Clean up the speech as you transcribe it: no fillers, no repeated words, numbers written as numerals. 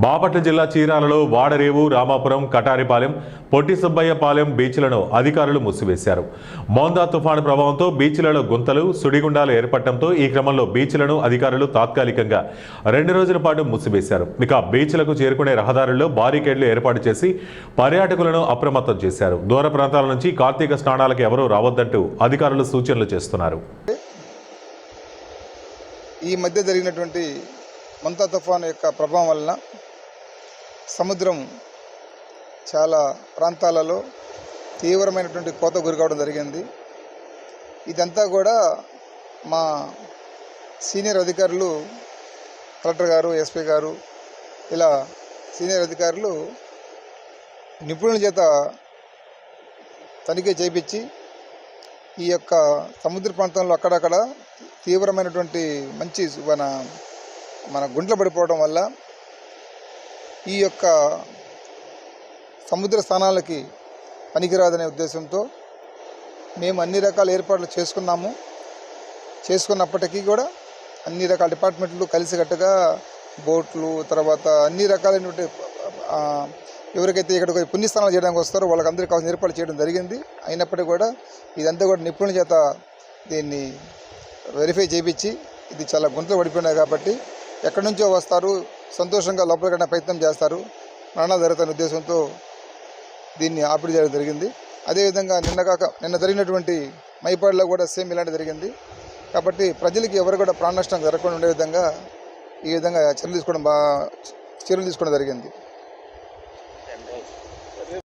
బాపట్ల జిల్లా చీరాలలో వాడరేవు, రామాపురం, కటారిపాలెం, పొట్టి సుబ్బయ్యపాలెం బీచ్లను అధికారులు మూసివేశారు. మోందా తుఫాను ప్రభావంతో బీచ్లలో గుంతలు, సుడిగుండాలు ఏర్పడటంతో ఈ క్రమంలో బీచ్లను అధికారులు తాత్కాలికంగా 2 రోజుల పాటు మూసివేశారు. ఇక బీచ్లకు చేరుకునే రహదారుల్లో బారికేడ్లు ఏర్పాటు చేసి పర్యాటకులను అప్రమత్తం చేశారు. దూర ప్రాంతాల నుంచి కార్తీక స్నానాలకు ఎవరూ రావద్దంటూ అధికారులు సూచనలు చేస్తున్నారు. ఈ మధ్య జరిగినటువంటి మోందా తుఫాను యొక్క ప్రభావం వలన సముద్రం చాలా ప్రాంతాలలో తీవ్రమైనటువంటి కోత గురికావడం జరిగింది. ఇదంతా కూడా మా సీనియర్ అధికారులు, కలెక్టర్ గారు, ఎస్పీ గారు, ఇలా సీనియర్ అధికారులు నిపుణుల చేత తనిఖీ చేయించి ఈ యొక్క సముద్ర ప్రాంతంలో అక్కడక్కడ తీవ్రమైనటువంటి మంచి మన గుంటలు పడిపోవడం వల్ల ఈ యొక్క సముద్ర స్థానాలకి పనికిరాదనే ఉద్దేశంతో మేము అన్ని రకాల ఏర్పాట్లు చేసుకున్నప్పటికీ కూడా అన్ని రకాల డిపార్ట్మెంట్లు కలిసికట్టుగా బోట్లు, తర్వాత అన్ని రకాలైనటువంటి ఎవరికైతే ఇక్కడ పుణ్యస్థానాలు చేయడానికి వస్తారో వాళ్ళకందరికీ కావాల్సిన ఏర్పాట్లు చేయడం జరిగింది. అయినప్పటికీ కూడా ఇదంతా కూడా నిపుణుల చేత దీన్ని వెరిఫై చేయించి ఇది చాలా గుంతలు పడిపోయినాయి కాబట్టి ఎక్కడి నుంచో వస్తారు, సంతోషంగా లోపలికైనా ప్రయత్నం చేస్తారు, మరణాలు జరుగుతున్న ఉద్దేశంతో దీన్ని ఆపిడి చేయడం జరిగింది. అదేవిధంగా నిన్న జరిగినటువంటి మైపాడులో కూడా సేమ్ ఇలాంటి జరిగింది. కాబట్టి ప్రజలకి ఎవరు కూడా ప్రాణ నష్టం జరగకుండా ఉండే విధంగా ఈ విధంగా చర్యలు తీసుకోవడం జరిగింది.